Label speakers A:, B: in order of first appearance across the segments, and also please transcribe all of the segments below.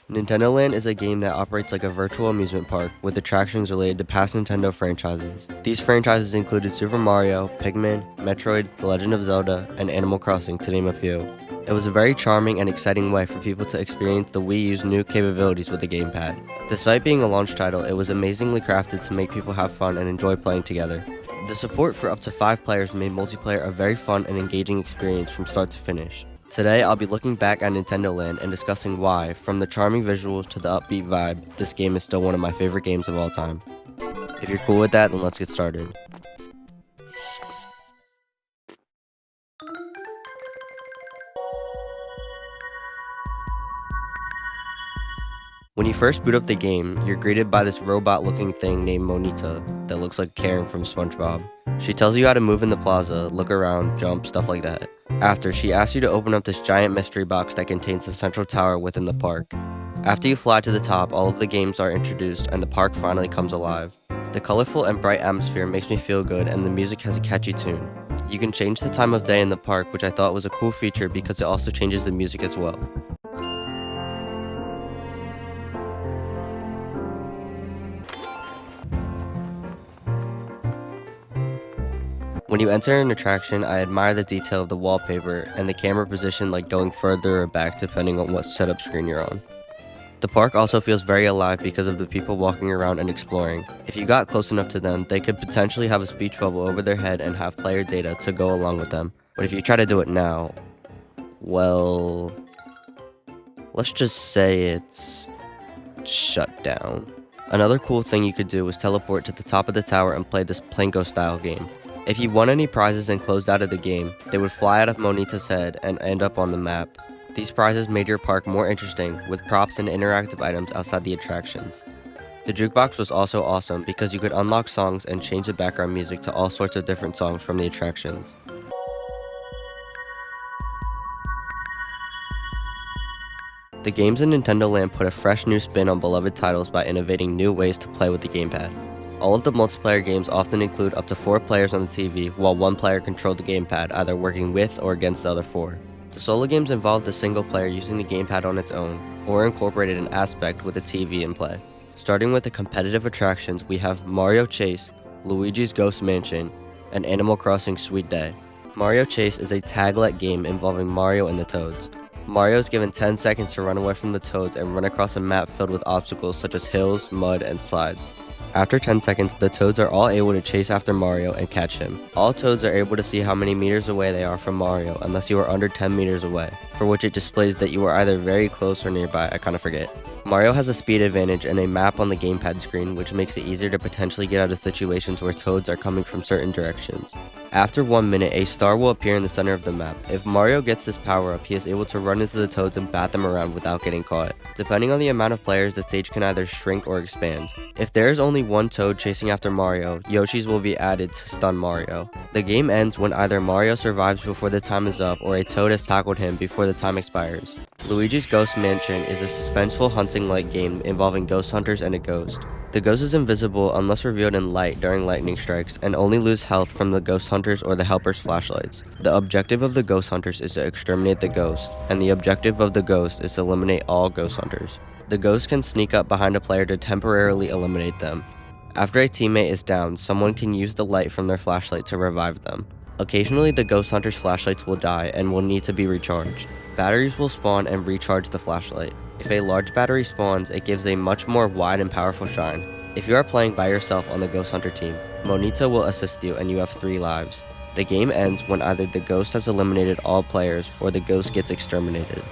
A: Nintendo Land is a game that operates like a virtual amusement park with attractions related to past Nintendo franchises. These franchises included Super Mario, Pikmin, Metroid, The Legend of Zelda, and Animal Crossing, to name a few. It was a very charming and exciting way for people to experience the Wii U's new capabilities with the gamepad. Despite being a launch title, it was amazingly crafted to make people have fun and enjoy playing together. The support for up to 5 players made multiplayer a very fun and engaging experience from start to finish. Today, I'll be looking back at Nintendo Land and discussing why, from the charming visuals to the upbeat vibe, this game is still one of my favorite games of all time. If you're cool with that, then let's get started. When you first boot up the game, you're greeted by this robot-looking thing named Monita that looks like Karen from SpongeBob. She tells you how to move in the plaza, look around, jump, stuff like that. After, she asks you to open up this giant mystery box that contains the central tower within the park. After you fly to the top, all of the games are introduced and the park finally comes alive. The colorful and bright atmosphere makes me feel good and the music has a catchy tune. You can change the time of day in the park, which I thought was a cool feature because it also changes the music as well. When you enter an attraction, I admire the detail of the wallpaper and the camera position, like going further or back depending on what setup screen you're on. The park also feels very alive because of the people walking around and exploring. If you got close enough to them, they could potentially have a speech bubble over their head and have player data to go along with them. But if you try to do it now, well, let's just say it's shut down. Another cool thing you could do is teleport to the top of the tower and play this Plinko style game. If you won any prizes and closed out of the game, they would fly out of Monita's head and end up on the map. These prizes made your park more interesting, with props and interactive items outside the attractions. The jukebox was also awesome because you could unlock songs and change the background music to all sorts of different songs from the attractions. The games in Nintendo Land put a fresh new spin on beloved titles by innovating new ways to play with the gamepad. All of the multiplayer games often include up to 4 players on the TV, while 1 player controlled the gamepad, either working with or against the other 4. The solo games involved the single player using the gamepad on its own, or incorporated an aspect with a TV in play. Starting with the competitive attractions, we have Mario Chase, Luigi's Ghost Mansion, and Animal Crossing Sweet Day. Mario Chase is a tag-let game involving Mario and the Toads. Mario is given 10 seconds to run away from the Toads and run across a map filled with obstacles such as hills, mud, and slides. After 10 seconds, the Toads are all able to chase after Mario and catch him. All Toads are able to see how many meters away they are from Mario unless you are under 10 meters away, for which it displays that you are either very close or nearby, I kinda forget. Mario has a speed advantage and a map on the gamepad screen, which makes it easier to potentially get out of situations where Toads are coming from certain directions. After 1 minute, a star will appear in the center of the map. If Mario gets this power up, he is able to run into the Toads and bat them around without getting caught. Depending on the amount of players, the stage can either shrink or expand. If there is only 1 Toad chasing after Mario, Yoshis will be added to stun Mario. The game ends when either Mario survives before the time is up or a Toad has tackled him before the time expires. Luigi's Ghost Mansion is a suspenseful hunting-like game involving ghost hunters and a ghost. The ghost is invisible unless revealed in light during lightning strikes and only lose health from the ghost hunters or the helpers' flashlights. The objective of the ghost hunters is to exterminate the ghost, and the objective of the ghost is to eliminate all ghost hunters. The ghost can sneak up behind a player to temporarily eliminate them. After a teammate is down, someone can use the light from their flashlight to revive them. Occasionally, the ghost hunters' flashlights will die and will need to be recharged. Batteries will spawn and recharge the flashlight. If a large battery spawns, it gives a much more wide and powerful shine. If you are playing by yourself on the Ghost Hunter team, Monita will assist you and you have 3 lives. The game ends when either the ghost has eliminated all players or the ghost gets exterminated.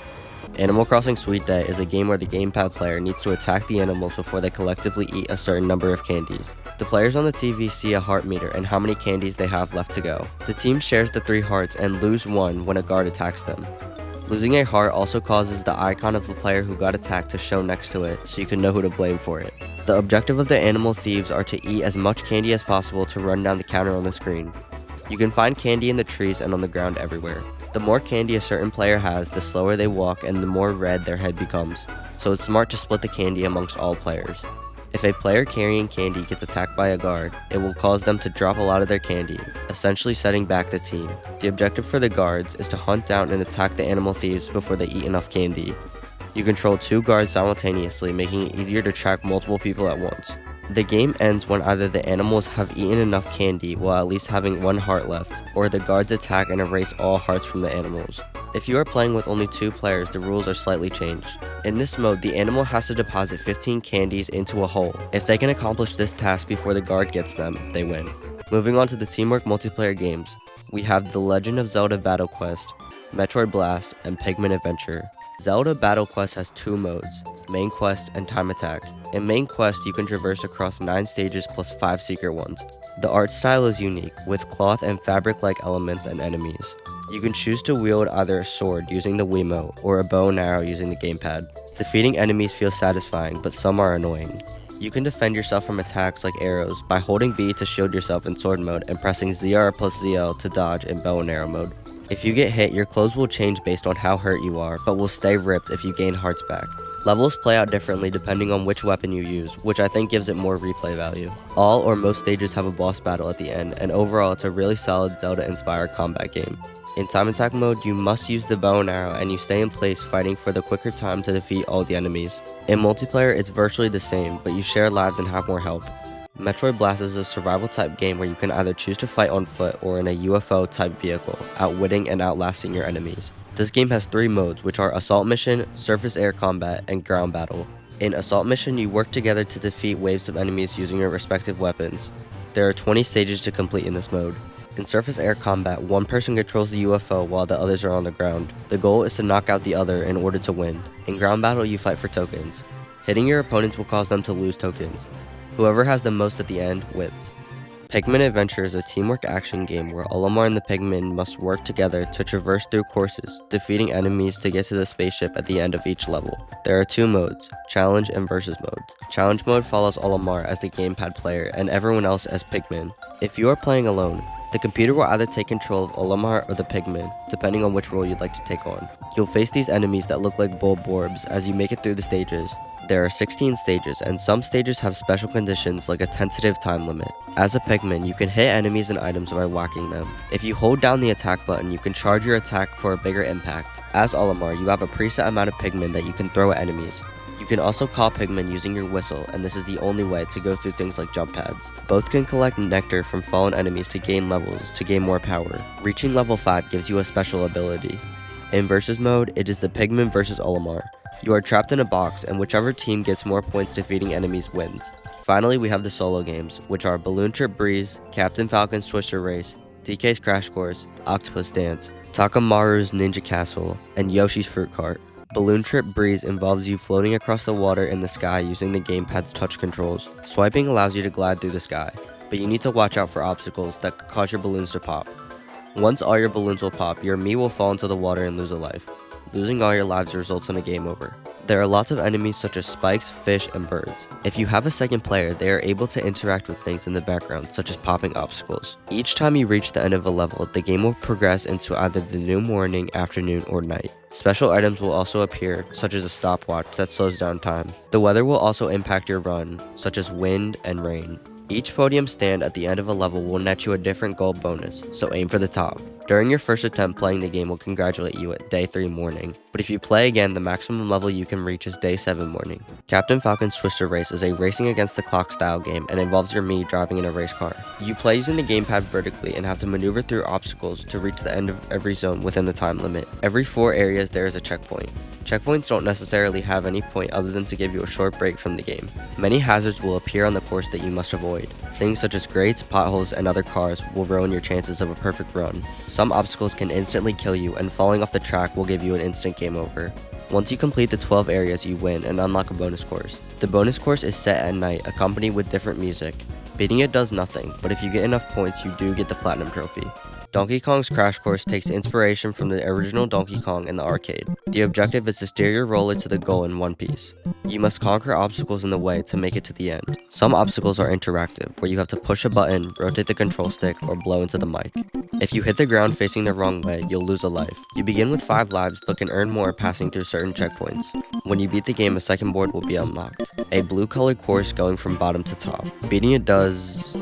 A: Animal Crossing Sweet Day is a game where the gamepad player needs to attack the animals before they collectively eat a certain number of candies. The players on the TV see a heart meter and how many candies they have left to go. The team shares the 3 hearts and lose 1 when a guard attacks them. Losing a heart also causes the icon of the player who got attacked to show next to it, so you can know who to blame for it. The objective of the animal thieves are to eat as much candy as possible to run down the counter on the screen. You can find candy in the trees and on the ground everywhere. The more candy a certain player has, the slower they walk and the more red their head becomes, so it's smart to split the candy amongst all players. If a player carrying candy gets attacked by a guard, it will cause them to drop a lot of their candy, essentially setting back the team. The objective for the guards is to hunt down and attack the animal thieves before they eat enough candy. You control 2 guards simultaneously, making it easier to track multiple people at once. The game ends when either the animals have eaten enough candy while at least having 1 heart left, or the guards attack and erase all hearts from the animals. If you are playing with only 2 players, the rules are slightly changed. In this mode, the animal has to deposit 15 candies into a hole. If they can accomplish this task before the guard gets them, they win. Moving on to the teamwork multiplayer games, we have The Legend of Zelda Battle Quest, Metroid Blast, and Pikmin Adventure. Zelda Battle Quest has 2 modes, Main Quest and Time Attack. In Main Quest, you can traverse across 9 stages plus 5 secret ones. The art style is unique, with cloth and fabric-like elements and enemies. You can choose to wield either a sword using the Wiimote or a bow and arrow using the gamepad. Defeating enemies feels satisfying, but some are annoying. You can defend yourself from attacks like arrows by holding B to shield yourself in sword mode and pressing ZR plus ZL to dodge in bow and arrow mode. If you get hit, your clothes will change based on how hurt you are, but will stay ripped if you gain hearts back. Levels play out differently depending on which weapon you use, which I think gives it more replay value. All or most stages have a boss battle at the end, and overall it's a really solid Zelda-inspired combat game. In Time Attack mode, you must use the bow and arrow and you stay in place fighting for the quicker time to defeat all the enemies. In multiplayer, it's virtually the same, but you share lives and have more help. Metroid Blast is a survival type game where you can either choose to fight on foot or in a UFO type vehicle, outwitting and outlasting your enemies. This game has 3 modes, which are Assault Mission, Surface Air Combat, and Ground Battle. In Assault Mission, you work together to defeat waves of enemies using your respective weapons. There are 20 stages to complete in this mode. In Surface Air Combat, one person controls the UFO while the others are on the ground. The goal is to knock out the other in order to win. In Ground Battle, you fight for tokens. Hitting your opponents will cause them to lose tokens. Whoever has the most at the end wins. Pikmin Adventure is a teamwork action game where Olimar and the Pikmin must work together to traverse through courses, defeating enemies to get to the spaceship at the end of each level. There are 2 modes, Challenge and Versus modes. Challenge mode follows Olimar as the gamepad player and everyone else as Pikmin. If you are playing alone, the computer will either take control of Olimar or the Pikmin, depending on which role you'd like to take on. You'll face these enemies that look like Bulborbs as you make it through the stages. There are 16 stages, and some stages have special conditions like a tentative time limit. As a Pikmin, you can hit enemies and items by whacking them. If you hold down the attack button, you can charge your attack for a bigger impact. As Olimar, you have a preset amount of Pikmin that you can throw at enemies. You can also call Pikmin using your whistle, and this is the only way to go through things like jump pads. Both can collect nectar from fallen enemies to gain levels to gain more power. Reaching level 5 gives you a special ability. In Versus mode, it is the Pikmin versus Olimar. You are trapped in a box, and whichever team gets more points defeating enemies wins. Finally, we have the solo games, which are Balloon Trip Breeze, Captain Falcon's Twister Race, DK's Crash Course, Octopus Dance, Takamaru's Ninja Castle, and Yoshi's Fruit Cart. Balloon Trip Breeze involves you floating across the water in the sky using the gamepad's touch controls. Swiping allows you to glide through the sky, but you need to watch out for obstacles that could cause your balloons to pop. Once all your balloons will pop, your Mii will fall into the water and lose a life. Losing all your lives results in a game over. There are lots of enemies such as spikes, fish, and birds. If you have a second player, they are able to interact with things in the background, such as popping obstacles. Each time you reach the end of a level, the game will progress into either the new morning, afternoon, or night. Special items will also appear, such as a stopwatch that slows down time. The weather will also impact your run, such as wind and rain. Each podium stand at the end of a level will net you a different gold bonus, so aim for the top. During your first attempt playing the game will congratulate you at day 3 morning, but if you play again, the maximum level you can reach is day 7 morning. Captain Falcon's Twister Race is a racing against the clock style game and involves your Mii driving in a race car. You play using the gamepad vertically and have to maneuver through obstacles to reach the end of every zone within the time limit. Every 4 areas there is a checkpoint. Checkpoints don't necessarily have any point other than to give you a short break from the game. Many hazards will appear on the course that you must avoid. Things such as grates, potholes, and other cars will ruin your chances of a perfect run. Some obstacles can instantly kill you, and falling off the track will give you an instant game over. Once you complete the 12 areas, you win and unlock a bonus course. The bonus course is set at night, accompanied with different music. Beating it does nothing, but if you get enough points, you do get the platinum trophy. Donkey Kong's Crash Course takes inspiration from the original Donkey Kong in the arcade. The objective is to steer your roller to the goal in one piece. You must conquer obstacles in the way to make it to the end. Some obstacles are interactive, where you have to push a button, rotate the control stick, or blow into the mic. If you hit the ground facing the wrong way, you'll lose a life. You begin with 5 lives, but can earn more passing through certain checkpoints. When you beat the game, a second board will be unlocked. A blue colored course going from bottom to top. Beating it does...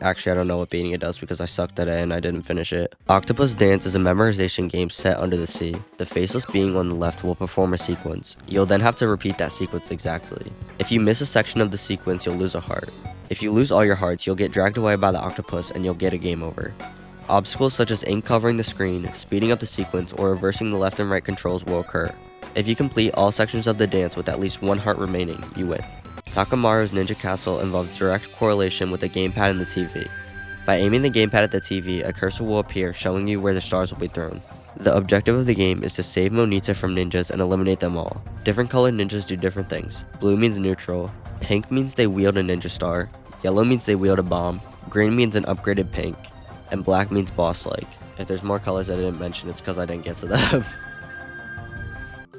A: Actually, I don't know what beating it does because I sucked at it and I didn't finish it. Octopus Dance is a memorization game set under the sea. The faceless being on the left will perform a sequence. You'll then have to repeat that sequence exactly. If you miss a section of the sequence, you'll lose a heart. If you lose all your hearts, you'll get dragged away by the octopus and you'll get a game over. Obstacles such as ink covering the screen, speeding up the sequence, or reversing the left and right controls will occur. If you complete all sections of the dance with at least one heart remaining, you win. Takamaru's Ninja Castle involves direct correlation with the gamepad and the TV. By aiming the gamepad at the TV, a cursor will appear showing you where the stars will be thrown. The objective of the game is to save Monita from ninjas and eliminate them all. Different colored ninjas do different things. Blue means neutral, pink means they wield a ninja star, yellow means they wield a bomb, green means an upgraded pink, and black means boss-like. If there's more colors I didn't mention, it's because I didn't get to them.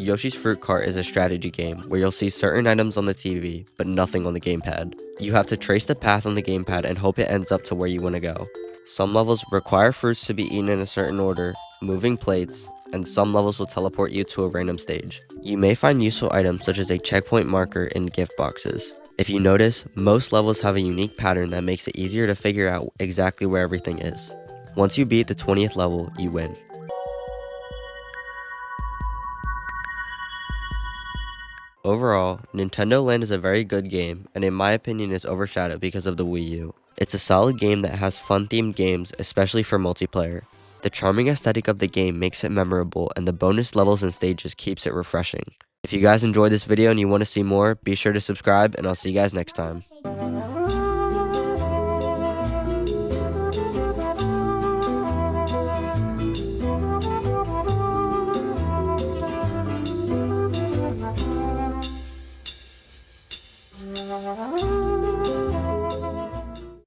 A: Yoshi's Fruit Cart is a strategy game where you'll see certain items on the TV, but nothing on the gamepad. You have to trace the path on the gamepad and hope it ends up to where you want to go. Some levels require fruits to be eaten in a certain order, moving plates, and some levels will teleport you to a random stage. You may find useful items such as a checkpoint marker in gift boxes. If you notice, most levels have a unique pattern that makes it easier to figure out exactly where everything is. Once you beat the 20th level, you win. Overall, Nintendo Land is a very good game, and in my opinion is overshadowed because of the Wii U. It's a solid game that has fun-themed games, especially for multiplayer. The charming aesthetic of the game makes it memorable, and the bonus levels and stages keeps it refreshing. If you guys enjoyed this video and you want to see more, be sure to subscribe, and I'll see you guys next time.